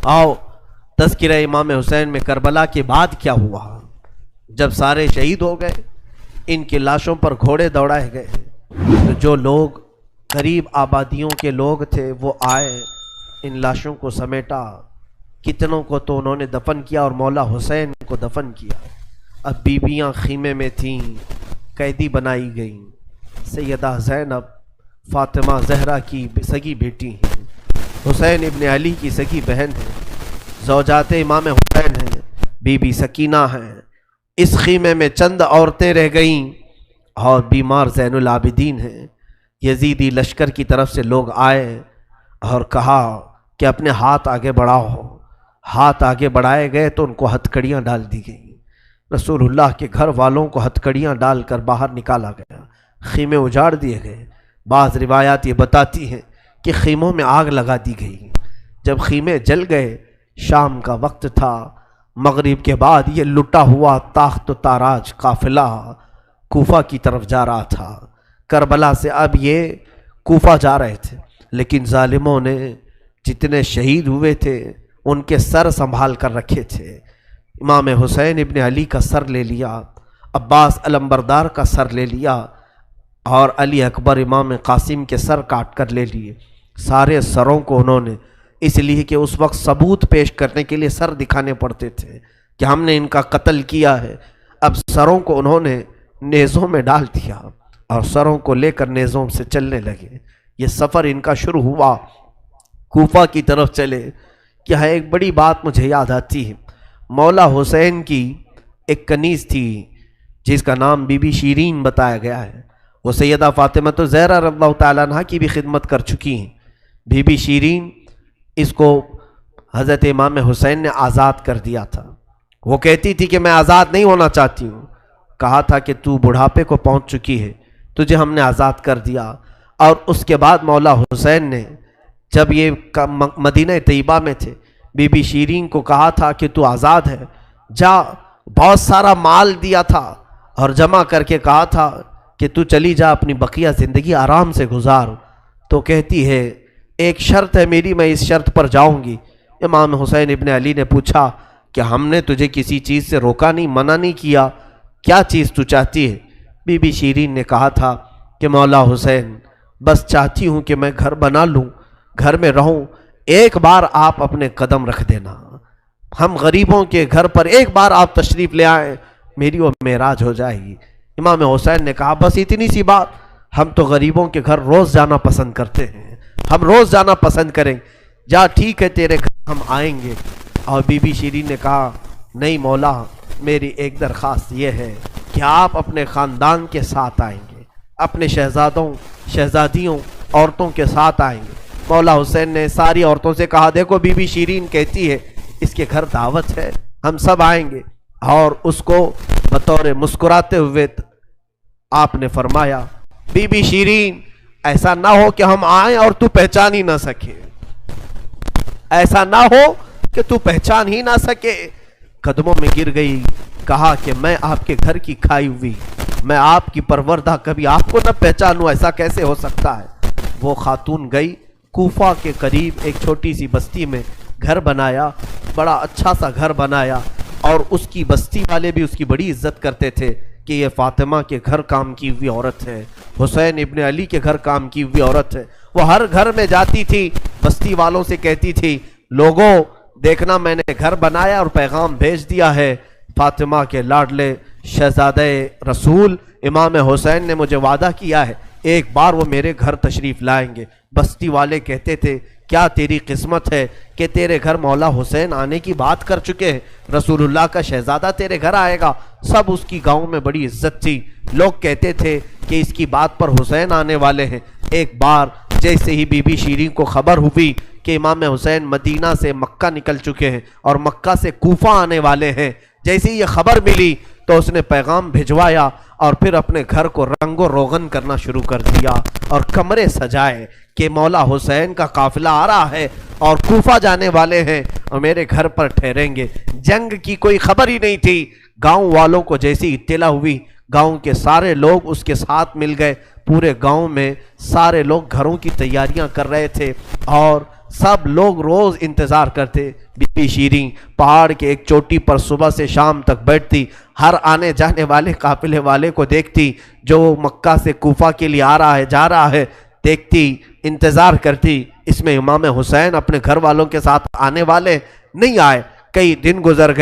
آؤ تذکرہ امام حسین میں کربلا کے بعد کیا ہوا۔ جب سارے شہید ہو گئے، ان کی لاشوں پر گھوڑے دوڑائے گئے، تو جو لوگ قریب آبادیوں کے لوگ تھے وہ آئے، ان لاشوں کو سمیٹا، کتنوں کو تو انہوں نے دفن کیا اور مولا حسین کو دفن کیا۔ اب بیویاں خیمے میں تھیں، قیدی بنائی گئیں۔ سیدہ زینب فاطمہ زہرا کی سگی بیٹی ہیں، حسین ابن علی کی سگی بہن ہیں، زوجات امام حسین ہیں، بی بی سکینہ ہیں۔ اس خیمے میں چند عورتیں رہ گئیں اور بیمار زین العابدین ہیں۔ یزیدی لشکر کی طرف سے لوگ آئے اور کہا کہ اپنے ہاتھ آگے بڑھاؤ۔ ہاتھ آگے بڑھائے گئے تو ان کو ہتھکڑیاں ڈال دی گئیں۔ رسول اللہ کے گھر والوں کو ہتھکڑیاں ڈال کر باہر نکالا گیا، خیمے اجاڑ دیے گئے۔ بعض روایات یہ بتاتی ہیں کہ خیموں میں آگ لگا دی گئی۔ جب خیمے جل گئے، شام کا وقت تھا، مغرب کے بعد یہ لٹا ہوا تاخت و تاراج قافلہ کوفہ کی طرف جا رہا تھا۔ کربلا سے اب یہ کوفہ جا رہے تھے، لیکن ظالموں نے جتنے شہید ہوئے تھے ان کے سر سنبھال کر رکھے تھے۔ امام حسین ابن علی کا سر لے لیا، عباس علمبردار کا سر لے لیا، اور علی اکبر امام قاسم کے سر کاٹ کر لے لیے۔ سارے سروں کو انہوں نے، اس لیے کہ اس وقت ثبوت پیش کرنے کے لیے سر دکھانے پڑتے تھے کہ ہم نے ان کا قتل کیا ہے۔ اب سروں کو انہوں نے نیزوں میں ڈال دیا اور سروں کو لے کر نیزوں سے چلنے لگے۔ یہ سفر ان کا شروع ہوا، کوفہ کی طرف چلے۔ کیا ہے، ایک بڑی بات مجھے یاد آتی ہے۔ مولا حسین کی ایک کنیز تھی جس کا نام بی بی شیرین بتایا گیا ہے۔ وہ سیدہ فاطمہ زہرا رضی اللہ تعالیٰ عنہ کی بھی خدمت کر چکی ہیں۔ بی بی شیرین، اس کو حضرت امام حسین نے آزاد کر دیا تھا۔ وہ کہتی تھی کہ میں آزاد نہیں ہونا چاہتی ہوں۔ کہا تھا کہ تو بڑھاپے کو پہنچ چکی ہے، تجھے ہم نے آزاد کر دیا۔ اور اس کے بعد مولا حسین نے جب یہ مدینہ طیبہ میں تھے، بی بی شیرین کو کہا تھا کہ تو آزاد ہے، جا۔ بہت سارا مال دیا تھا اور جمع کر کے کہا تھا کہ تو چلی جا، اپنی بقیہ زندگی آرام سے گزار۔ تو کہتی ہے ایک شرط ہے میری، میں اس شرط پر جاؤں گی۔ امام حسین ابن علی نے پوچھا کہ ہم نے تجھے کسی چیز سے روکا نہیں، منع نہیں کیا، کیا چیز تو چاہتی ہے؟ بی بی شیرین نے کہا تھا کہ مولا حسین، بس چاہتی ہوں کہ میں گھر بنا لوں، گھر میں رہوں، ایک بار آپ اپنے قدم رکھ دینا، ہم غریبوں کے گھر پر ایک بار آپ تشریف لے آئیں، میری وہ معراج ہو جائے گی۔ امام حسین نے کہا بس اتنی سی بات، ہم تو غریبوں کے گھر روز جانا پسند کرتے ہیں، ہم روز جانا پسند کریں، جا ٹھیک ہے تیرے گھر ہم آئیں گے۔ اور بی بی شیرین نے کہا نہیں مولا، میری ایک درخواست یہ ہے کہ آپ اپنے خاندان کے ساتھ آئیں گے، اپنے شہزادوں شہزادیوں عورتوں کے ساتھ آئیں گے۔ مولا حسین نے ساری عورتوں سے کہا دیکھو بی بی شیرین کہتی ہے اس کے گھر دعوت ہے، ہم سب آئیں گے۔ اور اس کو بطور مسکراتے ہوئے آپ نے فرمایا بی بی شیرین، ایسا نہ ہو کہ ہم آئیں اور تو پہچان ہی نہ سکے، ایسا نہ ہو کہ تو پہچان ہی نہ سکے۔ قدموں میں گر گئی، کہا کہ میں آپ کے گھر کی کھائی ہوئی، میں آپ کی پروردہ، کبھی آپ کو نہ پہچانوں، ایسا کیسے ہو سکتا ہے؟ وہ خاتون گئی، کوفہ کے قریب ایک چھوٹی سی بستی میں گھر بنایا، بڑا اچھا سا گھر بنایا، اور اس کی بستی والے بھی اس کی بڑی عزت کرتے تھے کہ یہ فاطمہ کے گھر کام کی ہوئی عورت ہے، حسین ابن علی کے گھر کام کی ہوئی عورت ہے۔ وہ ہر گھر میں جاتی تھی، بستی والوں سے کہتی تھی لوگوں دیکھنا میں نے گھر بنایا اور پیغام بھیج دیا ہے، فاطمہ کے لاڈلے شہزادہ رسول امام حسین نے مجھے وعدہ کیا ہے ایک بار وہ میرے گھر تشریف لائیں گے۔ بستی والے کہتے تھے کیا تیری قسمت ہے کہ تیرے گھر مولا حسین آنے کی بات کر چکے ہیں، رسول اللہ کا شہزادہ تیرے گھر آئے گا۔ سب اس کی گاؤں میں بڑی عزت تھی، لوگ کہتے تھے کہ اس کی بات پر حسین آنے والے ہیں۔ ایک بار جیسے ہی بی بی شیرین کو خبر ہوئی کہ امام حسین مدینہ سے مکہ نکل چکے ہیں اور مکہ سے کوفہ آنے والے ہیں، جیسے ہی یہ خبر ملی تو اس نے پیغام بھجوایا اور پھر اپنے گھر کو رنگ و روغن کرنا شروع کر دیا اور کمرے سجائے کہ مولا حسین کا قافلہ آ رہا ہے اور کوفہ جانے والے ہیں اور میرے گھر پر ٹھہریں گے۔ جنگ کی کوئی خبر ہی نہیں تھی۔ گاؤں والوں کو جیسی اطلاع ہوئی، گاؤں کے سارے لوگ اس کے ساتھ مل گئے۔ پورے گاؤں میں سارے لوگ گھروں کی تیاریاں کر رہے تھے اور سب لوگ روز انتظار کرتے. بی بی شیریں پہاڑ کے ایک چوٹی پر صبح سے شام تک بیٹھتی, ہر آنے جانے والے قافلے والے کو دیکھتی, جو مکہ سے کوفہ کے لیے آ رہا ہے جا رہا ہے دیکھتی, انتظار کرتی. اس میں امام حسین اپنے گھر والوں کے ساتھ آنے والے نہیں آئے. کئی دن گزر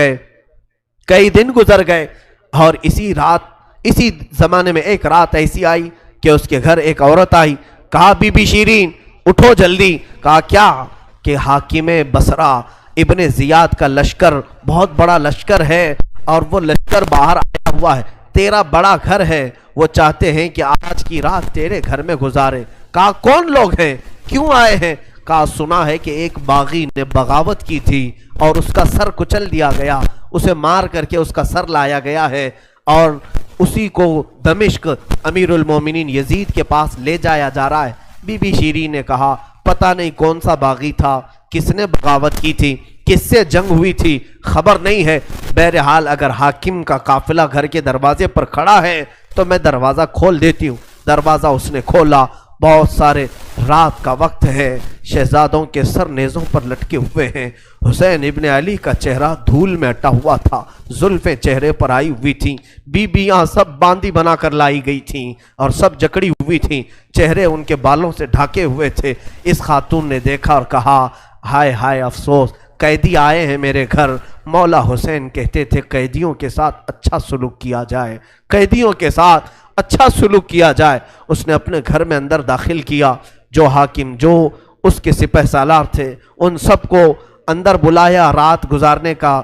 گئے اور اسی زمانے میں ایک رات ایسی آئی کہ اس کے گھر ایک عورت آئی. کہا بی بی شیریں اٹھو جلدی. کہا کیا؟ کہ حاکم بصرہ ابن زیاد کا لشکر بہت بڑا لشکر ہے اور وہ لشکر باہر آیا ہوا ہے, تیرا بڑا گھر ہے, وہ چاہتے ہیں کہ آج کی رات تیرے گھر میں گزارے. کہا کون لوگ ہیں, کیوں آئے ہیں؟ کہا سنا ہے کہ ایک باغی نے بغاوت کی تھی اور اس کا سر کچل دیا گیا, اسے مار کر کے اس کا سر لایا گیا ہے اور اسی کو دمشق امیر المومنین یزید کے پاس لے جایا جا رہا ہے. بی بی شیریں نے کہا پتہ نہیں کون سا باغی تھا, کس نے بغاوت کی تھی, کس سے جنگ ہوئی تھی, خبر نہیں ہے. بہرحال اگر حاکم کا قافلہ گھر کے دروازے پر کھڑا ہے تو میں دروازہ کھول دیتی ہوں. دروازہ اس نے کھولا, بہت سارے رات کا وقت ہے, شہزادوں کے سر نیزوں پر لٹکے ہوئے ہیں. حسین ابن علی کا چہرہ دھول میں اٹا ہوا تھا, زلفیں چہرے پر آئی ہوئی تھیں, بیبیاں سب باندی بنا کر لائی گئی تھیں اور سب جکڑی ہوئی تھیں, چہرے ان کے بالوں سے ڈھاکے ہوئے تھے. اس خاتون نے دیکھا اور کہا ہائے ہائے افسوس, قیدی آئے ہیں میرے گھر. مولا حسین کہتے تھے قیدیوں کے ساتھ اچھا سلوک کیا جائے, قیدیوں کے ساتھ اچھا سلوک کیا جائے. اس نے اپنے گھر میں اندر داخل کیا, جو حاکم جو اس کے سپہ سالار تھے ان سب کو اندر بلایا, رات گزارنے کا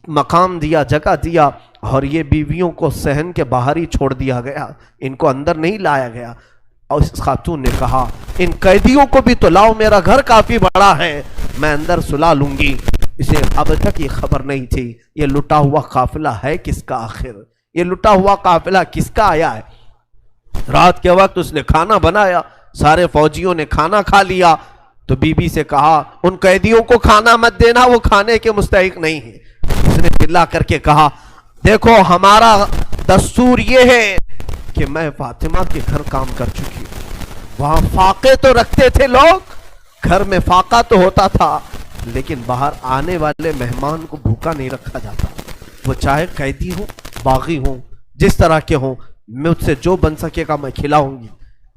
مقام دیا, جگہ دیا, اور یہ بیویوں کو صحن کے باہر ہی چھوڑ دیا گیا, ان کو اندر نہیں لایا گیا. اور اس خاتون نے کہا ان قیدیوں کو بھی تو لاؤ, میرا گھر کافی بڑا ہے, میں اندر سلا لوں گی. اسے اب تک یہ خبر نہیں تھی یہ لٹا ہوا قافلہ ہے کس کا, آخر یہ لٹا ہوا قافلہ کس کا آیا ہے. رات کے وقت اس نے کھانا بنایا, سارے فوجیوں نے کھانا کھا لیا, تو بی بی سے کہا ان قیدیوں کو کھانا مت دینا, وہ کھانے کے مستحق نہیں ہے. اس نے چلا کر کے کہا دیکھو ہمارا دستور یہ ہے کہ میں فاطمہ کے گھر کام کر چکی ہوں, وہاں فاقے تو رکھتے تھے لوگ, گھر میں فاقہ تو ہوتا تھا, لیکن باہر آنے والے مہمان کو بھوکا نہیں رکھا جاتا, وہ چاہے قیدی ہوں باغی ہوں جس طرح کے ہوں, مجھ سے جو بن سکے گا میں کھلاؤں گی.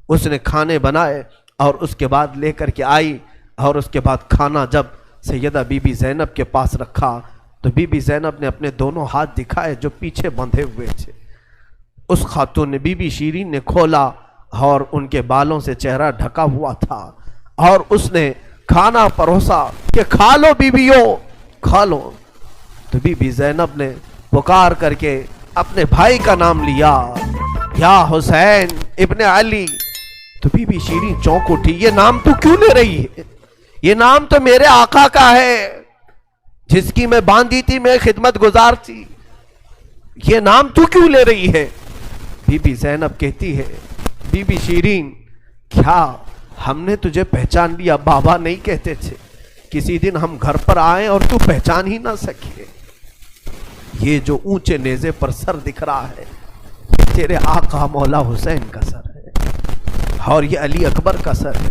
اس نے کھانے بنائے اور اس کے بعد لے کر کے آئی, اور اس کے بعد کھانا جب سیدہ بی بی زینب کے پاس رکھا تو بی بی زینب نے اپنے دونوں ہاتھ دکھائے جو پیچھے بندھے ہوئے تھے. اس خاتون نے بی بی شیریں نے کھولا اور ان کے بالوں سے چہرہ ڈھکا ہوا تھا, اور اس نے کھانا پروسا کہ کھا لو بیویوں کھا لو. تو بی بی زینب نے پکار کر کے اپنے بھائی کا نام لیا, یا حسین ابن علی. تو بی بی شیریں چونک اٹھی, یہ نام تو کیوں لے رہی ہے, یہ نام تو میرے آقا کا ہے جس کی میں باندھی تھی, میں خدمت گزار تھی, یہ نام تو کیوں لے رہی ہے. بی بی زینب کہتی ہے بی بی شیریں کیا ہم نے تجھے پہچان لیا, بابا نہیں کہتے تھے کسی دن ہم گھر پر آئیں اور تو پہچان ہی نہ سکے. یہ جو اونچے نیزے پر سر دکھ رہا ہے یہ تیرے آقا مولا حسین کا سر ہے, اور یہ علی اکبر کا سر ہے,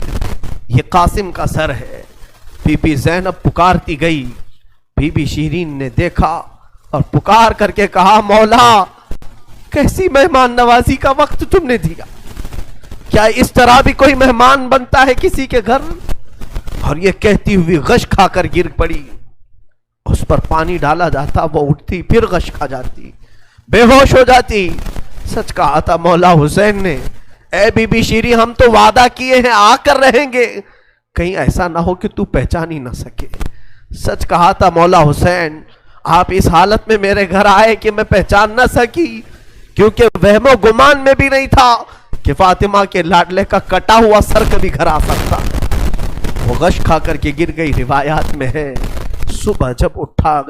یہ قاسم کا سر ہے. بی بی زینب پکارتی گئی, بی بی شیریں نے دیکھا اور پکار کر کے کہا مولا کیسی مہمان نوازی کا وقت تم نے دیا, کیا اس طرح بھی کوئی مہمان بنتا ہے کسی کے گھر. اور یہ کہتی ہوئی غش کھا کر گر پڑی, اس پر پانی ڈالا جاتا, وہ اٹھتی پھر غش کھا جاتی, بے ہوش ہو جاتی. سچ کہا تھا مولا حسین نے, اے بی بی شیریں ہم تو وعدہ کیے ہیں آ کر رہیں گے, کہیں ایسا نہ ہو کہ تو پہچان ہی نہ سکے. سچ کہا تھا مولا حسین, آپ اس حالت میں میرے گھر آئے کہ میں پہچان نہ سکی, کیونکہ وہم و گمان میں بھی نہیں تھا کہ فاطمہ کے لاڈلے کا کٹا ہوا سر کبھی گھر آ سکتا. وہ غش کھا کر کے گر گئی. روایات میں ہے صبح جب اٹھا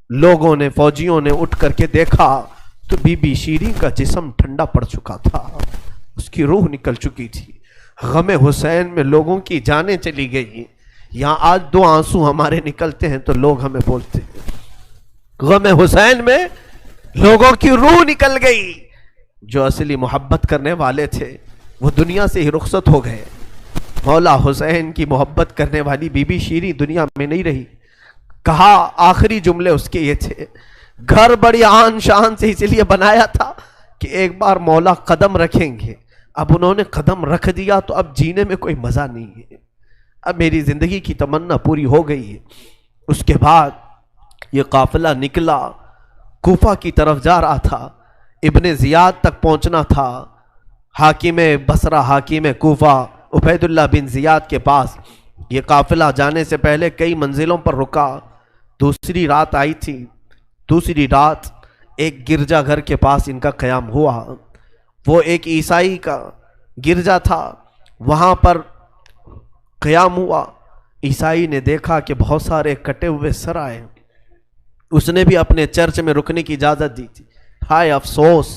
لوگوں نے, فوجیوں نے اٹھ کر کے دیکھا تو بی بی شیریں کا جسم ٹھنڈا پڑ چکا تھا, اس کی روح نکل چکی تھی. غم حسین میں لوگوں کی جانیں چلی گئی. یہاں آج دو آنسو ہمارے نکلتے ہیں تو لوگ ہمیں بولتے ہیں غم حسین میں لوگوں کی روح نکل گئی. جو اصلی محبت کرنے والے تھے وہ دنیا سے ہی رخصت ہو گئے. مولا حسین کی محبت کرنے والی بی بی شیریں دنیا میں نہیں رہی. کہا آخری جملے اس کے یہ تھے، گھر بڑی آن شان سے اس لیے بنایا تھا کہ ایک بار مولا قدم رکھیں گے. اب انہوں نے قدم رکھ دیا تو اب جینے میں کوئی مزہ نہیں ہے، اب میری زندگی کی تمنا پوری ہو گئی ہے. اس کے بعد یہ قافلہ نکلا، کوفہ کی طرف جا رہا تھا، ابن زیاد تک پہنچنا تھا. حاکم بصرہ، حاکم کوفہ عبید اللہ بن زیاد کے پاس یہ قافلہ جانے سے پہلے کئی منزلوں پر رکا. دوسری رات آئی تھی. دوسری رات ایک گرجا گھر کے پاس ان کا قیام ہوا. وہ ایک عیسائی کا گرجا تھا، وہاں پر قیام ہوا. عیسائی نے دیکھا کہ بہت سارے کٹے ہوئے سر آئے. اس نے بھی اپنے چرچ میں رکنے کی اجازت دی تھی. ہائے افسوس،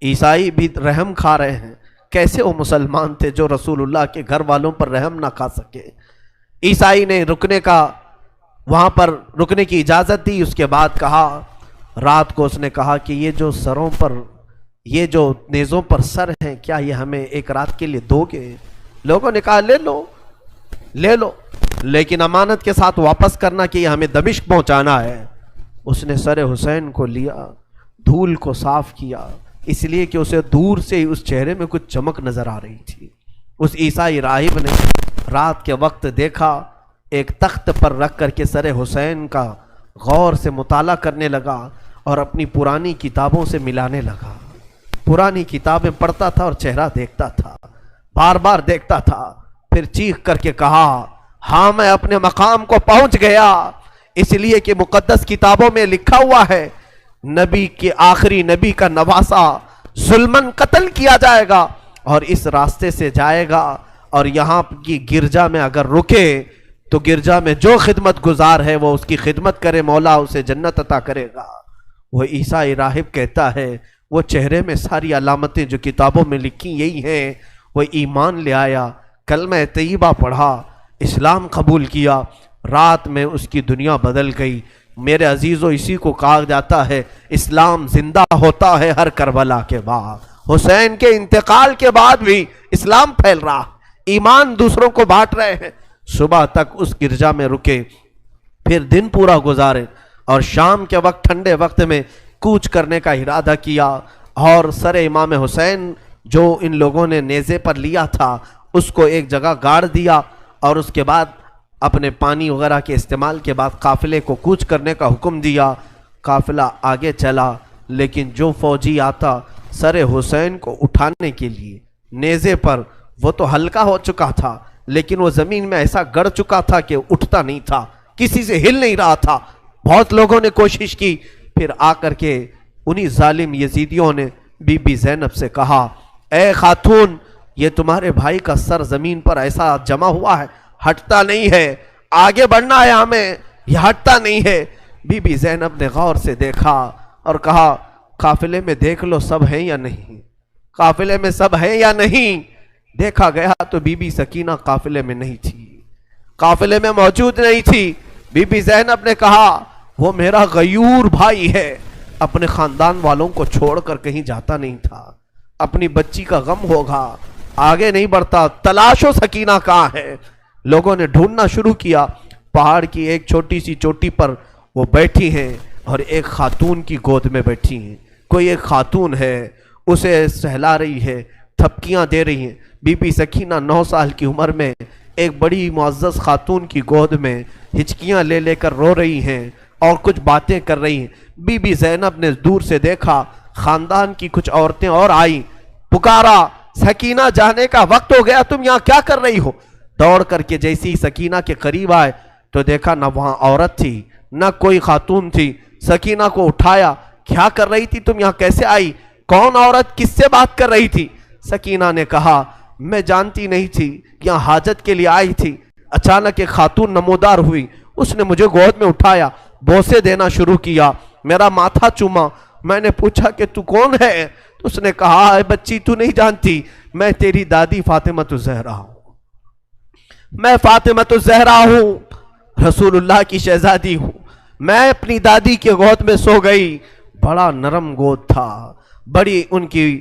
عیسائی بھی رحم کھا رہے ہیں. کیسے وہ مسلمان تھے جو رسول اللہ کے گھر والوں پر رحم نہ کھا سکے. عیسائی نے وہاں پر رکنے کی اجازت دی. اس کے بعد کہا، رات کو اس نے کہا کہ یہ جو سروں پر، یہ جو نیزوں پر سر ہیں، کیا یہ ہمیں ایک رات کے لیے دو گے؟ لوگوں نے کہا لے لو لے لو، لیکن امانت کے ساتھ واپس کرنا کہ یہ ہمیں دمشق پہنچانا ہے. اس نے سر حسین کو لیا، دھول کو صاف کیا، اس لیے کہ اسے دور سے اس چہرے میں کچھ چمک نظر آ رہی تھی. اس عیسائی راہب نے رات کے وقت دیکھا، ایک تخت پر رکھ کر کے سر حسین کا غور سے مطالعہ کرنے لگا اور اپنی پرانی کتابوں سے ملانے لگا. پرانی کتابیں پڑھتا تھا اور چہرہ دیکھتا تھا، بار بار دیکھتا تھا. پھر چیخ کر کے کہا، ہاں میں اپنے مقام کو پہنچ گیا، اس لیے کہ مقدس کتابوں میں لکھا ہوا ہے نبی کے آخری نبی کا نواسا ظلمن قتل کیا جائے گا اور اس راستے سے جائے گا، اور یہاں کی گرجا میں اگر رکے تو گرجا میں جو خدمت گزار ہے وہ اس کی خدمت کرے، مولا اسے جنت عطا کرے گا. وہ عیسائی راہب کہتا ہے وہ چہرے میں ساری علامتیں جو کتابوں میں لکھی یہی ہیں. وہ ایمان لے آیا، کلمہ طیبہ پڑھا، اسلام قبول کیا. رات میں اس کی دنیا بدل گئی. میرے عزیزو، اسی کو کہا جاتا ہے اسلام زندہ ہوتا ہے ہر کربلا کے بعد. حسین کے انتقال کے بعد بھی اسلام پھیل رہا، ایمان دوسروں کو بانٹ رہے ہیں. صبح تک اس گرجا میں رکے، پھر دن پورا گزارے اور شام کے وقت ٹھنڈے وقت میں کوچ کرنے کا ارادہ کیا. اور سر امام حسین جو ان لوگوں نے نیزے پر لیا تھا اس کو ایک جگہ گاڑ دیا، اور اس کے بعد اپنے پانی وغیرہ کے استعمال کے بعد قافلے کو کوچ کرنے کا حکم دیا. قافلہ آگے چلا، لیکن جو فوجی آتا سر حسین کو اٹھانے کے لیے نیزے پر، وہ تو ہلکا ہو چکا تھا لیکن وہ زمین میں ایسا گڑ چکا تھا کہ اٹھتا نہیں تھا، کسی سے ہل نہیں رہا تھا. بہت لوگوں نے کوشش کی. پھر آ کر کے انہی ظالم یزیدیوں نے بی بی زینب سے کہا، اے خاتون، یہ تمہارے بھائی کا سر زمین پر ایسا جمع ہوا ہے، ہٹتا نہیں ہے، آگے بڑھنا ہے ہمیں، یہ ہٹتا نہیں ہے. بی بی زینب نے غور سے دیکھا اور کہا، قافلے میں دیکھ لو سب ہیں یا نہیں، قافلے میں سب ہیں یا نہیں. دیکھا گیا تو بی بی سکینہ قافلے میں نہیں تھی، قافلے میں موجود نہیں تھی. بی بی زینب نے کہا، وہ میرا غیور بھائی ہے، اپنے خاندان والوں کو چھوڑ کر کہیں جاتا نہیں تھا، اپنی بچی کا غم ہوگا، آگے نہیں بڑھتا، تلاشو سکینہ کہاں ہے. لوگوں نے ڈھونڈنا شروع کیا. پہاڑ کی ایک چھوٹی سی چوٹی پر وہ بیٹھی ہیں اور ایک خاتون کی گود میں بیٹھی ہیں. کوئی ایک خاتون ہے، اسے سہلا رہی ہے، تھپکیاں دے رہی ہیں. بی بی سکینہ 9 سال کی عمر میں ایک بڑی معزز خاتون کی گود میں ہچکیاں لے لے کر رو رہی ہیں اور کچھ باتیں کر رہی ہیں. بی بی زینب نے دور سے دیکھا، خاندان کی کچھ عورتیں اور آئیں، پکارا، سکینہ جانے کا وقت ہو گیا، تم یہاں کیا کر رہی ہو؟ دوڑ کر کے جیسی سکینہ کے قریب آئے تو دیکھا نہ وہاں عورت تھی نہ کوئی خاتون تھی. سکینہ کو اٹھایا، کیا کر رہی تھی تم یہاں، کیسے آئی، کون عورت، کس سے بات کر رہی تھی؟ سکینہ نے کہا، میں جانتی نہیں تھی، یہاں حاجت کے لیے آئی تھی، اچانک ایک خاتون نمودار ہوئی، اس نے مجھے گود میں اٹھایا، بوسے دینا شروع کیا، میرا ماتھا چوما. میں نے پوچھا کہ تو کون ہے؟ تو اس نے کہا، اے بچی تو نہیں جانتی، میں تیری دادی فاطمۃ الزہرا ہوں، میں فاطمۃ الزہرا ہوں، رسول اللہ کی شہزادی ہوں. میں اپنی دادی کے گود میں سو گئی، بڑا نرم گود تھا، بڑی ان کی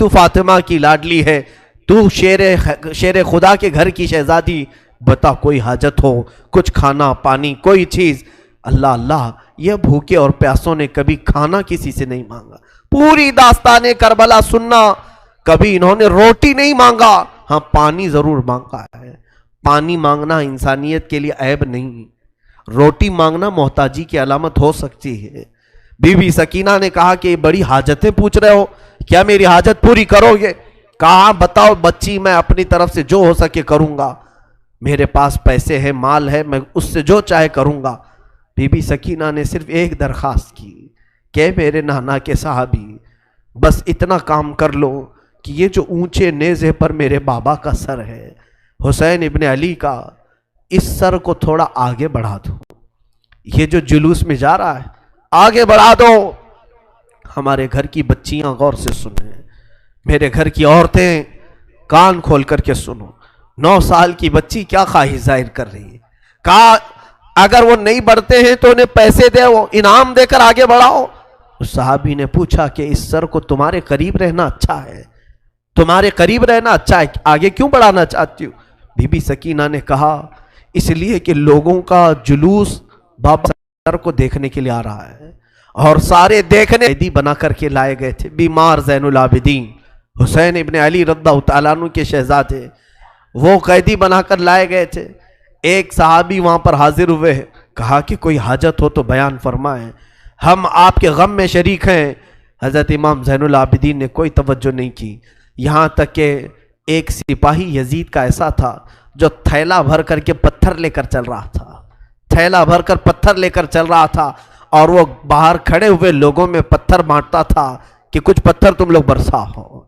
تو فاطمہ کی لاڈلی ہے، تو شیر خدا کے گھر کی شہزادی، بتا کوئی حاجت ہو، کچھ کھانا پانی کوئی چیز۔ اللہ اللہ، یہ بھوکے اور پیاسوں نے کبھی کھانا کسی سے نہیں مانگا۔ پوری داستان کربلا سننا، کبھی انہوں نے روٹی نہیں مانگا، ہاں پانی ضرور مانگا ہے۔ پانی مانگنا انسانیت کے لیے عیب نہیں، روٹی مانگنا محتاجی کی علامت ہو سکتی ہے۔ بی بی سکینہ نے کہا کہ بڑی حاجتیں پوچھ رہے ہو، کیا میری حاجت پوری کرو گے؟ کہا بتاؤ بچی، میں اپنی طرف سے جو ہو سکے کروں گا، میرے پاس پیسے ہیں، مال ہے، میں اس سے جو چاہے کروں گا۔ بی بی سکینہ نے صرف ایک درخواست کی کہ میرے نانا کے صحابی، بس اتنا کام کر لو کہ یہ جو اونچے نیزے پر میرے بابا کا سر ہے، حسین ابن علی کا، اس سر کو تھوڑا آگے بڑھا دو، یہ جو جلوس میں جا رہا ہے آگے بڑھا دو۔ ہمارے گھر کی بچیاں غور سے سنیں، میرے گھر کی عورتیں کان کھول کر کے سنو، 9 سال کی بچی کیا خواہش ظاہر کر رہی ہے۔ کہا اگر وہ نہیں بڑھتے ہیں تو انہیں پیسے دے، وہ انعام دے کر آگے بڑھاؤ۔ اس صحابی نے پوچھا کہ اس سر کو تمہارے قریب رہنا اچھا ہے، تمہارے قریب رہنا اچھا ہے، آگے کیوں بڑھانا چاہتی ہو؟ بی بی سکینہ نے کہا اس لیے کہ لوگوں کا جلوس بابا سر کو دیکھنے کے لیے آ رہا ہے، اور سارے دیکھنے قیدی بنا کر کے لائے گئے تھے۔ بیمار زین العابدین حسین ابن علی رضی اللہ تعالیٰ عنہ کے شہزادے، وہ قیدی بنا کر لائے گئے تھے۔ ایک صحابی وہاں پر حاضر ہوئے، کہا کہ کوئی حاجت ہو تو بیان فرمائیں، ہم آپ کے غم میں شریک ہیں۔ حضرت امام زین العابدین نے کوئی توجہ نہیں کی، یہاں تک کہ ایک سپاہی یزید کا ایسا تھا جو تھیلا بھر کر کے پتھر لے کر چل رہا تھا، تھیلا بھر کر پتھر لے کر چل رہا تھا، اور وہ باہر کھڑے ہوئے لوگوں میں پتھر بانٹتا تھا کہ کچھ پتھر تم لوگ برسا ہو۔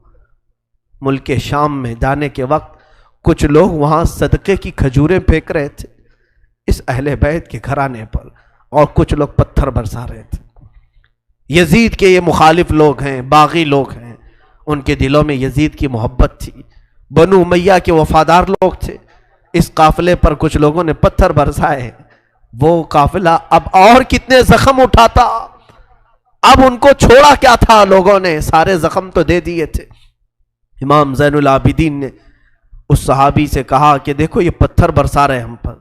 ملک شام میں جانے کے وقت کچھ لوگ وہاں صدقے کی کھجوریں پھینک رہے تھے اس اہل بیت کے گھرانے پر، اور کچھ لوگ پتھر برسا رہے تھے۔ یزید کے یہ مخالف لوگ ہیں، باغی لوگ ہیں، ان کے دلوں میں یزید کی محبت تھی، بنو امیہ کے وفادار لوگ تھے۔ اس قافلے پر کچھ لوگوں نے پتھر برسائے، وہ قافلہ اب اور کتنے زخم اٹھاتا، اب ان کو چھوڑا کیا تھا، لوگوں نے سارے زخم تو دے دیے تھے۔ امام زین العابدین نے اس صحابی سے کہا کہ دیکھو یہ پتھر برسا رہے ہم پر۔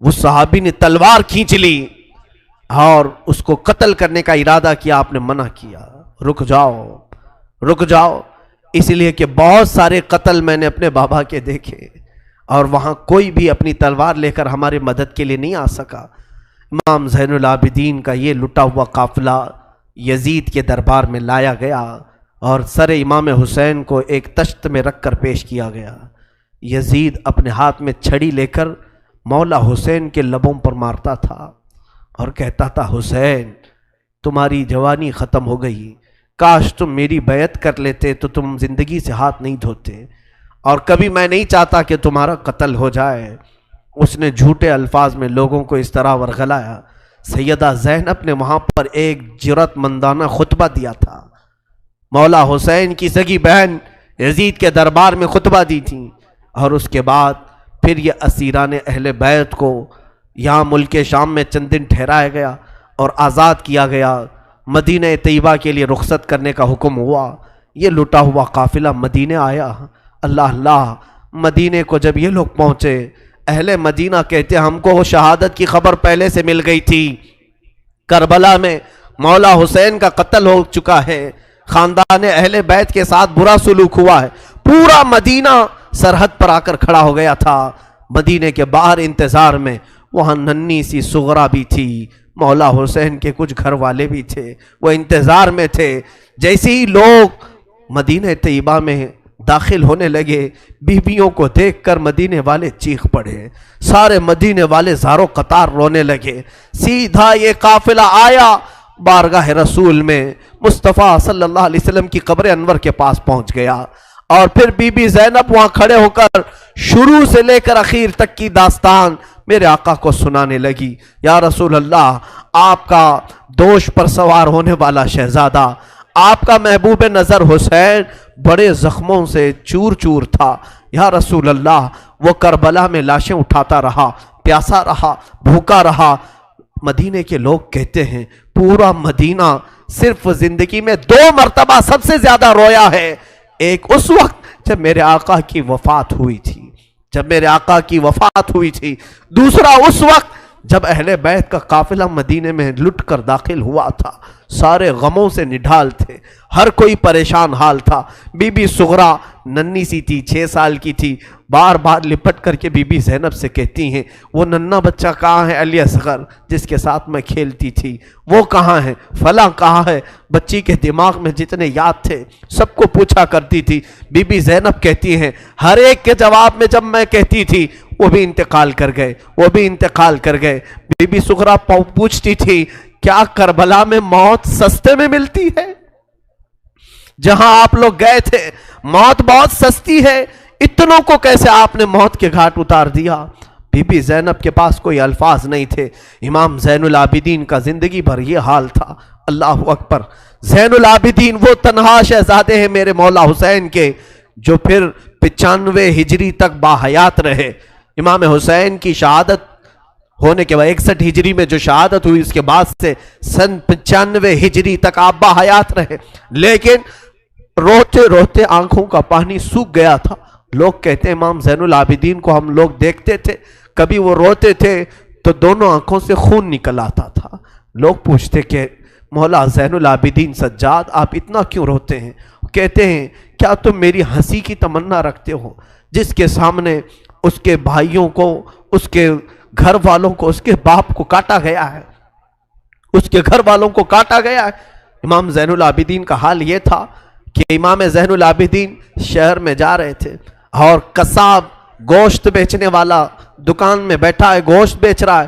وہ صحابی نے تلوار کھینچ لی اور اس کو قتل کرنے کا ارادہ کیا، آپ نے منع کیا، رک جاؤ رک جاؤ، اس لیے کہ بہت سارے قتل میں نے اپنے بابا کے دیکھے، اور وہاں کوئی بھی اپنی تلوار لے کر ہمارے مدد کے لیے نہیں آ سکا۔ امام زین العابدین کا یہ لٹا ہوا قافلہ یزید کے دربار میں لایا گیا، اور سر امام حسین کو ایک تشت میں رکھ کر پیش کیا گیا۔ یزید اپنے ہاتھ میں چھڑی لے کر مولا حسین کے لبوں پر مارتا تھا اور کہتا تھا حسین تمہاری جوانی ختم ہو گئی، کاش تم میری بیعت کر لیتے تو تم زندگی سے ہاتھ نہیں دھوتے، اور کبھی میں نہیں چاہتا کہ تمہارا قتل ہو جائے۔ اس نے جھوٹے الفاظ میں لوگوں کو اس طرح ورغلایا۔ سیدہ زینب نے وہاں پر ایک جرأت مندانہ خطبہ دیا تھا، مولا حسین کی سگی بہن یزید کے دربار میں خطبہ دی تھی، اور اس کے بعد پھر یہ اسیران اہل بیت کو یہاں ملک شام میں چند دن ٹھہرایا گیا اور آزاد کیا گیا، مدینہ طیبہ کے لیے رخصت کرنے کا حکم ہوا۔ یہ لٹا ہوا قافلہ مدینہ آیا۔ اللہ اللہ، مدینے کو جب یہ لوگ پہنچے، اہل مدینہ کہتے ہم کو وہ شہادت کی خبر پہلے سے مل گئی تھی، کربلا میں مولا حسین کا قتل ہو چکا ہے، خاندان اہل بیت کے ساتھ برا سلوک ہوا ہے۔ پورا مدینہ سرحد پر آ کر کھڑا ہو گیا تھا، مدینے کے باہر انتظار میں۔ وہاں ننھی سی سغرا بھی تھی، مولا حسین کے کچھ گھر والے بھی تھے، وہ انتظار میں تھے۔ جیسے ہی لوگ مدینہ طیبہ میں داخل ہونے لگے، بیویوں کو دیکھ کر مدینے والے چیخ پڑے، سارے مدینے والے زاروں قطار رونے لگے۔ سیدھا یہ قافلہ آیا بارگاہ رسول میں، مصطفیٰ صلی اللہ علیہ وسلم کی قبر انور کے پاس پہنچ گیا، اور پھر بی بی زینب وہاں کھڑے ہو کر شروع سے لے کر اخیر تک کی داستان میرے آقا کو سنانے لگی۔ یا رسول اللہ، آپ کا دوش پر سوار ہونے والا شہزادہ، آپ کا محبوب نظر حسین بڑے زخموں سے چور چور تھا۔ یا رسول اللہ، وہ کربلا میں لاشیں اٹھاتا رہا، پیاسا رہا، بھوکا رہا۔ مدینے کے لوگ کہتے ہیں پورا مدینہ صرف زندگی میں 2 مرتبہ سب سے زیادہ رویا ہے ایک اس وقت جب میرے آقا کی وفات ہوئی تھی، جب میرے آقا کی وفات ہوئی تھی، دوسرا اس وقت جب اہل بیت کا قافلہ مدینے میں لٹ کر داخل ہوا تھا، سارے غموں سے نڈھال تھے، ہر کوئی پریشان حال تھا۔ بی بی سغرا ننی سی تھی، 6 سال کی تھی، بار بار لپٹ کر کے بی بی زینب سے کہتی ہیں وہ ننھا بچہ کہاں ہے علی اصغر جس کے ساتھ میں کھیلتی تھی، وہ کہاں ہے، فلاں کہاں ہے۔ بچی کے دماغ میں جتنے یاد تھے سب کو پوچھا کرتی تھی۔ بی بی زینب کہتی ہیں ہر ایک کے جواب میں جب میں کہتی تھی وہ بھی انتقال کر گئے، وہ بھی انتقال کر گئے۔ بی بی سغرا پوچھتی تھی کیا کربلا میں موت سستے میں ملتی ہے؟ جہاں آپ لوگ گئے تھے موت بہت سستی ہے، اتنوں کو کیسے آپ نے موت کے گھاٹ اتار دیا؟ بی بی زینب کے پاس کوئی الفاظ نہیں تھے۔ امام زین العابدین کا زندگی بھر یہ حال تھا۔ اللہ اکبر، زین العابدین وہ تنہا شہزادے ہیں میرے مولا حسین کے جو پھر 95 ہجری تک باحیات رہے۔ امام حسین کی شہادت ہونے کے بعد 61 ہجری میں جو شہادت ہوئی اس کے بعد سے سن 95 ہجری تک آپ باحیات رہے، لیکن روتے روتے آنکھوں کا پانی سوکھ گیا تھا۔ لوگ کہتے ہیں امام زین العابدین کو ہم لوگ دیکھتے تھے، کبھی وہ روتے تھے تو دونوں آنکھوں سے خون نکل آتا تھا۔ لوگ پوچھتے کہ مولا زین العابدین سجاد آپ اتنا کیوں روتے ہیں؟ کہتے ہیں کیا تم میری ہنسی کی تمنا رکھتے ہو؟ جس کے سامنے اس کے بھائیوں کو، اس کے گھر والوں کو، اس کے باپ کو کاٹا گیا ہے، اس کے گھر والوں کو کاٹا گیا ہے۔ امام زین العابدین کا حال یہ تھا کہ امام زین العابدین شہر میں جا رہے تھے اور قصاب گوشت بیچنے والا دکان میں بیٹھا ہے، گوشت بیچ رہا ہے۔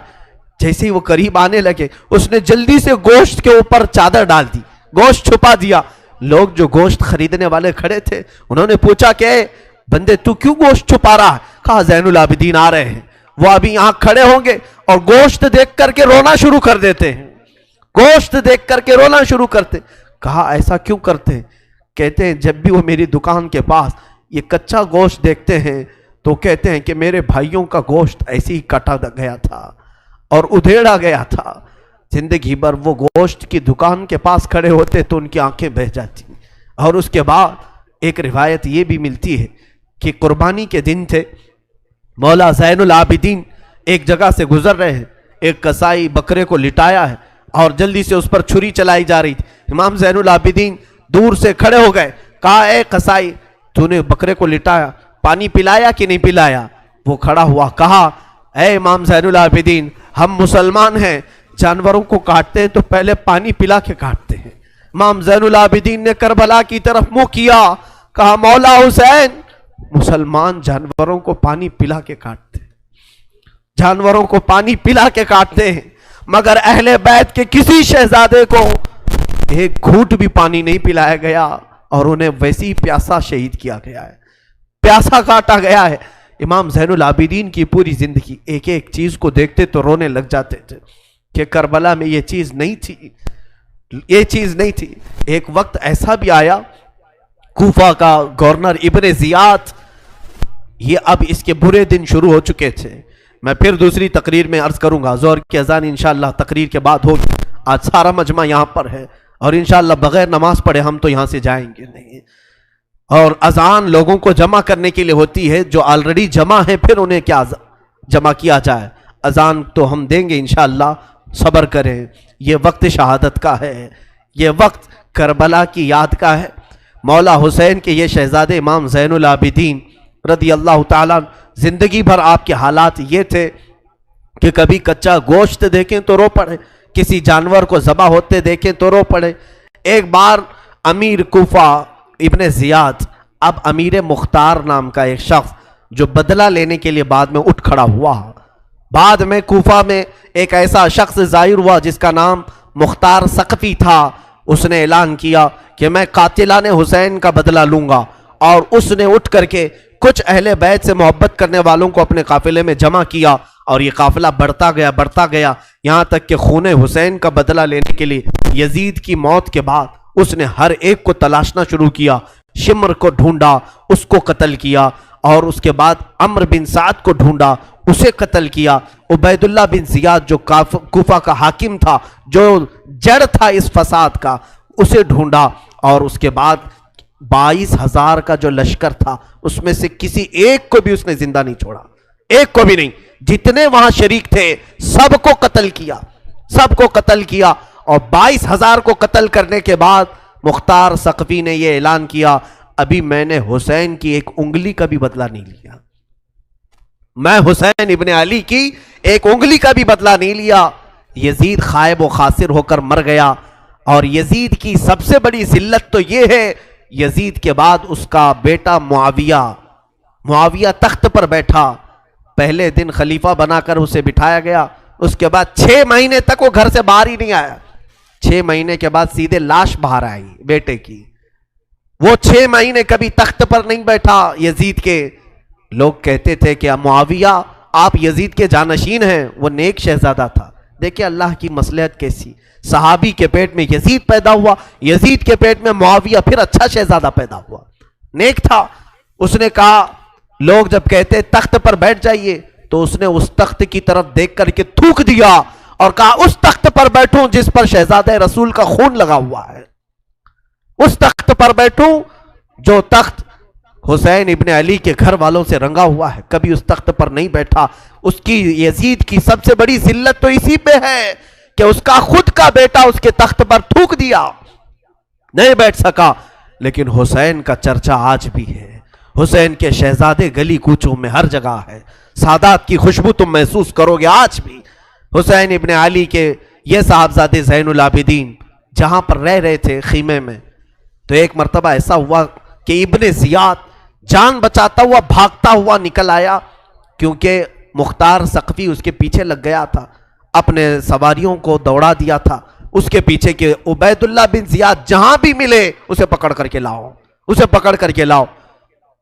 جیسے ہی وہ قریب آنے لگے اس نے جلدی سے گوشت کے اوپر چادر ڈال دی، گوشت چھپا دیا۔ لوگ جو گوشت خریدنے والے کھڑے تھے انہوں نے پوچھا کہ اے بندے تو کیوں گوشت چھپا رہا ہے؟ کہا زین العابدین آ رہے ہیں، وہ ابھی یہاں کھڑے ہوں گے اور گوشت دیکھ کر کے رونا شروع کر دیتے ہیں، گوشت دیکھ کر کے رونا شروع کرتے۔ کہا ایسا کیوں کرتے ہیں؟ کہتے ہیں جب بھی وہ میری دکان کے پاس یہ کچا گوشت دیکھتے ہیں تو کہتے ہیں کہ میرے بھائیوں کا گوشت ایسے ہی کٹا گیا تھا اور ادھیڑا گیا تھا۔ زندگی بھر وہ گوشت کی دکان کے پاس کھڑے ہوتے تو ان کی آنکھیں بہہ جاتی۔ اور اس کے بعد ایک روایت یہ بھی ملتی ہے کہ قربانی کے دن تھے، مولا زین العابدین ایک جگہ سے گزر رہے ہیں، ایک قصائی بکرے کو لٹایا ہے اور جلدی سے اس پر چھری چلائی جا رہی تھی۔ امام زین العابدین دور سے کھڑے ہو گئے، کہا اے قصائی تو نے بکرے کو لٹایا، پانی پلایا کہ نہیں پلایا؟ وہ کھڑا ہوا، کہا اے امام زین العابدین ہم مسلمان ہیں، جانوروں کو کاٹتے ہیں تو پہلے پانی پلا کے کاٹتے ہیں۔ امام زین العابدین نے کربلا کی طرف منہ کیا، کہا مولا حسین مسلمان جانوروں کو پانی پلا کے کاٹتے ہیں، جانوروں کو پانی پلا کے کاٹتے ہیں، مگر اہل بیت کے کسی شہزادے کو ایک گھونٹ بھی پانی نہیں پلایا گیا اور انہیں ویسے ہی پیاسا شہید کیا گیا ہے، پیاسا کاٹا گیا ہے۔ امام زین العابدین کی پوری زندگی ایک ایک چیز کو دیکھتے تو رونے لگ جاتے تھے کہ کربلا میں یہ چیز نہیں تھی، یہ چیز نہیں تھی۔ ایک وقت ایسا بھی آیا، کوفہ کا گورنر ابن زیاد، یہ اب اس کے برے دن شروع ہو چکے تھے۔ میں پھر دوسری تقریر میں عرض کروں گا، ظہر کی اذان انشاءاللہ تقریر کے بعد ہوگی۔ آج سارا مجمع یہاں پر ہے اور انشاءاللہ بغیر نماز پڑھے ہم تو یہاں سے جائیں گے نہیں، اور اذان لوگوں کو جمع کرنے کے لیے ہوتی ہے، جو آلریڈی جمع ہے پھر انہیں کیا جمع کیا جائے۔ اذان تو ہم دیں گے انشاءاللہ، صبر کریں۔ یہ وقت شہادت کا ہے، یہ وقت کربلا کی یاد کا ہے۔ مولا حسین کے یہ شہزادے امام زین العابدین رضی اللہ تعالیٰ، زندگی بھر آپ کے حالات یہ تھے کہ کبھی کچا گوشت دیکھیں تو رو پڑے، کسی جانور کو ذبح ہوتے دیکھیں تو رو پڑے۔ ایک بار امیر کوفہ ابن زیاد، اب امیر مختار نام کا ایک شخص جو بدلہ لینے کے لیے بعد میں اٹھ کھڑا ہوا، بعد میں کوفہ میں ایک ایسا شخص ظاہر ہوا جس کا نام مختار ثقفی تھا۔ اس نے اعلان کیا کہ میں قاتلان حسین کا بدلہ لوں گا، اور اس نے اٹھ کر کے کچھ اہل بیت سے محبت کرنے والوں کو اپنے قافلے میں جمع کیا، اور یہ قافلہ بڑھتا گیا یہاں تک کہ خون حسین کا بدلہ لینے کے لیے یزید کی موت کے بعد اس نے ہر ایک کو تلاشنا شروع کیا۔ شمر کو ڈھونڈا، اس کو قتل کیا، اور اس کے بعد عمرو بن سعد کو ڈھونڈا، اسے قتل کیا۔ عبید اللہ بن زیاد جو کوفہ کا حاکم تھا، جو جڑ تھا اس فساد کا، اسے ڈھونڈا، اور اس کے بعد 22,000 کا جو لشکر تھا اس میں سے کسی ایک کو بھی اس نے زندہ نہیں چھوڑا، ایک کو بھی نہیں. جتنے وہاں شریک تھے سب کو قتل کیا، سب کو قتل کیا. اور 22,000 کو قتل کرنے کے بعد مختار ثقفی نے یہ اعلان کیا، ابھی میں نے حسین کی ایک انگلی کا بھی بدلہ نہیں لیا، میں حسین ابن علی کی ایک انگلی کا بھی بدلہ نہیں لیا. یزید خائب و خاسر ہو کر مر گیا. اور یزید کی سب سے بڑی ذلت تو یہ ہے، یزید کے بعد اس کا بیٹا معاویہ تخت پر بیٹھا. پہلے دن خلیفہ بنا کر اسے بٹھایا گیا، اس کے بعد 6 مہینے تک وہ گھر سے باہر ہی نہیں آیا. 6 مہینے کے بعد سیدھے لاش باہر آئی بیٹے کی. وہ 6 مہینے کبھی تخت پر نہیں بیٹھا یزید کے. لوگ کہتے تھے کہ معاویہ آپ یزید کے جانشین ہیں، وہ نیک شہزادہ تھا. دیکھیں اللہ کی مصلحت کیسی، صحابی کے پیٹ میں یزید پیدا ہوا، یزید کے پیٹ میں معاویہ، پھر اچھا شہزادہ پیدا ہوا، نیک تھا. اس نے کہا، لوگ جب کہتے تخت پر بیٹھ جائیے تو اس نے اس تخت کی طرف دیکھ کر کے تھوک دیا اور کہا اس تخت پر بیٹھوں جس پر شہزادہ رسول کا خون لگا ہوا ہے، اس تخت پر بیٹھوں جو تخت حسین ابن علی کے گھر والوں سے رنگا ہوا ہے. کبھی اس تخت پر نہیں بیٹھا. اس کی یزید کی سب سے بڑی ذلت تو اسی پہ ہے کہ اس کا خود کا بیٹا اس کے تخت پر تھوک دیا، نہیں بیٹھ سکا. لیکن حسین کا چرچا آج بھی ہے، حسین کے شہزادے گلی کوچوں میں ہر جگہ ہے. سادات کی خوشبو تم محسوس کرو گے آج بھی. حسین ابن علی کے یہ صاحبزادے زین العابدین جہاں پر رہ رہے تھے خیمے میں، تو ایک مرتبہ ایسا ہوا کہ ابن زیاد جان بچاتا ہوا بھاگتا ہوا نکل آیا، کیونکہ مختار ثقفی اس کے پیچھے لگ گیا تھا، اپنے سواریوں کو دوڑا دیا تھا اس کے پیچھے کہ عبید اللہ بن زیاد جہاں بھی ملے اسے پکڑ کر کے لاؤ، اسے پکڑ کر کے لاؤ.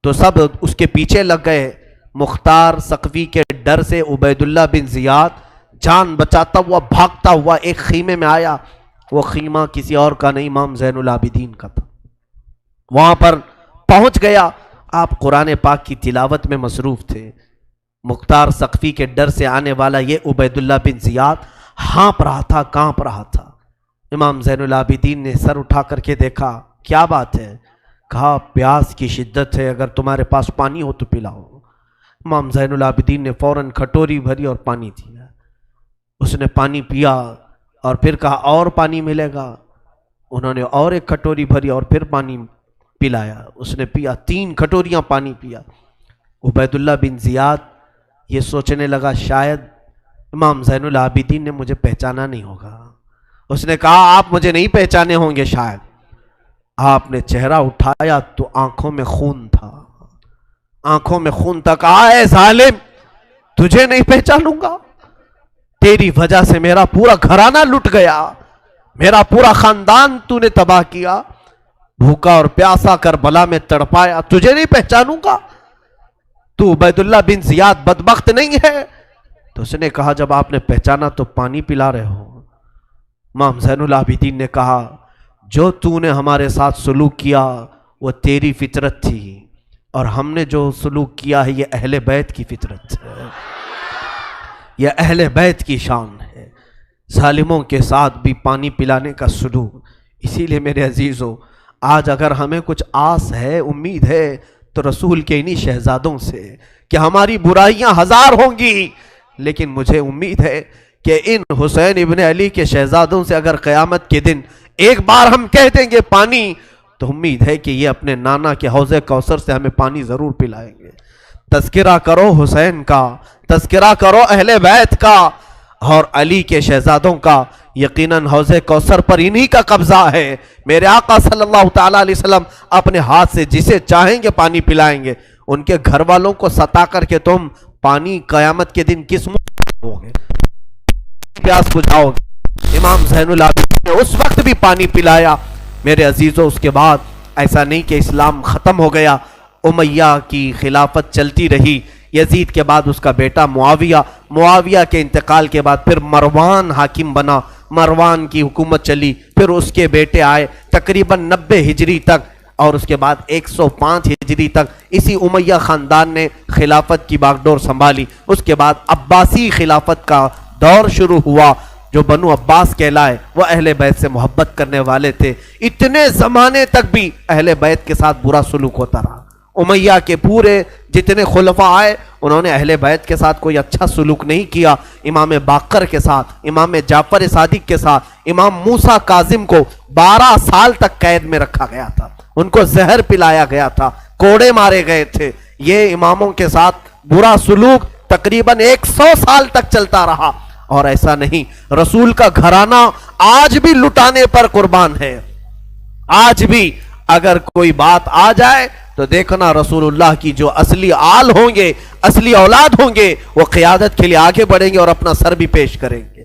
تو سب اس کے پیچھے لگ گئے. مختار ثقفی کے ڈر سے عبید اللہ بن زیاد جان بچاتا ہوا بھاگتا ہوا ایک خیمے میں آیا. وہ خیمہ کسی اور کا نہیں، امام زین العابدین کا تھا. وہاں پر پہنچ گیا. آپ قرآن پاک کی تلاوت میں مصروف تھے. مختار ثقفی کے ڈر سے آنے والا یہ عبید اللہ بن زیاد ہانپ رہا تھا، کانپ رہا تھا. امام زین العابدین نے سر اٹھا کر کے دیکھا، کیا بات ہے؟ کہا پیاس کی شدت ہے، اگر تمہارے پاس پانی ہو تو پلاؤ. امام زین العابدین نے فوراً کھٹوری بھری اور پانی دیا. اس نے پانی پیا اور پھر کہا اور پانی ملے گا. انہوں نے اور ایک کھٹوری بھری اور پھر پانی پلایا. اس نے پیا، 3 کھٹوریاں پانی پیا. عبید اللہ بن زیاد یہ سوچنے لگا شاید امام زین العابدین نے مجھے پہچانا نہیں ہوگا. اس نے کہا آپ مجھے نہیں پہچانے ہوں گے شاید. آپ نے چہرہ اٹھایا تو آنکھوں میں خون تھا، آنکھوں میں خون تھا. کہا اے ظالم، تجھے نہیں پہچانوں گا؟ تیری وجہ سے میرا پورا گھرانہ لٹ گیا، میرا پورا خاندان تو نے تباہ کیا، بھوکا اور پیاسا کربلا میں تڑپایا، تجھے نہیں پہچانوں گا؟ تو عبید اللہ بن زیاد بدبخت نہیں ہے؟ تو اس نے کہا جب آپ نے پہچانا تو پانی پلا رہے ہو. امام زین العابدین نے کہا جو تو نے ہمارے ساتھ سلوک کیا وہ تیری فطرت تھی، اور ہم نے جو سلوک کیا ہے یہ اہل بیت کی فطرت ہے، یہ اہل بیت کی شان ہے. ظالموں کے ساتھ بھی پانی پلانے کا سلوک. اسی لیے میرے عزیزو، آج اگر ہمیں کچھ آس ہے، امید ہے، تو رسول کے انہی شہزادوں سے کہ ہماری برائیاں 1000 ہوں گی، لیکن مجھے امید ہے کہ ان حسین ابن علی کے شہزادوں سے اگر قیامت کے دن ایک بار ہم کہہ دیں گے پانی، تو امید ہے کہ یہ اپنے نانا کے حوض کوثر سے ہمیں پانی ضرور پلائیں گے. تذکرہ کرو حسین کا، تذکرہ کرو اہل بیت کا اور علی کے شہزادوں کا. یقیناً حوض کوثر پر انہی کا قبضہ ہے. میرے آقا صلی اللہ تعالیٰ علیہ وسلم اپنے ہاتھ سے جسے چاہیں گے پانی پلائیں گے. ان کے گھر والوں کو ستا کر کے تم پانی قیامت کے دن کس منہ ہوگے، پیاس بجھاؤ گے؟ امام زین العابدین نے اس وقت بھی پانی پلایا. میرے عزیزوں، اس کے بعد ایسا نہیں کہ اسلام ختم ہو گیا. امیہ کی خلافت چلتی رہی. یزید کے بعد اس کا بیٹا معاویہ کے انتقال کے بعد پھر مروان حاکم بنا. مروان کی حکومت چلی. پھر اس کے بیٹے آئے تقریباً 90 ہجری تک، اور اس کے بعد 105 ہجری تک اسی امیہ خاندان نے خلافت کی باغڈور سنبھالی. اس کے بعد عباسی خلافت کا دور شروع ہوا، جو بنو عباس کہلائے وہ اہل بیت سے محبت کرنے والے تھے. اتنے زمانے تک بھی اہل بیت کے ساتھ برا سلوک ہوتا رہا. امیہ کے پورے جتنے خلفاء آئے انہوں نے اہل بیت کے ساتھ کوئی اچھا سلوک نہیں کیا. امام باقر کے ساتھ، امام جعفر صادق کے ساتھ، امام موسیٰ کاظم کو 12 سال تک قید میں رکھا گیا تھا، ان کو زہر پلایا گیا تھا، کوڑے مارے گئے تھے. یہ اماموں کے ساتھ برا سلوک تقریباً 100 سال تک چلتا رہا. اور ایسا نہیں، رسول کا گھرانہ آج بھی لٹانے پر قربان ہے. آج بھی اگر کوئی بات آ جائے تو دیکھنا رسول اللہ کی جو اصلی آل ہوں گے، اصلی اولاد ہوں گے، وہ قیادت کے لیے آگے بڑھیں گے اور اپنا سر بھی پیش کریں گے.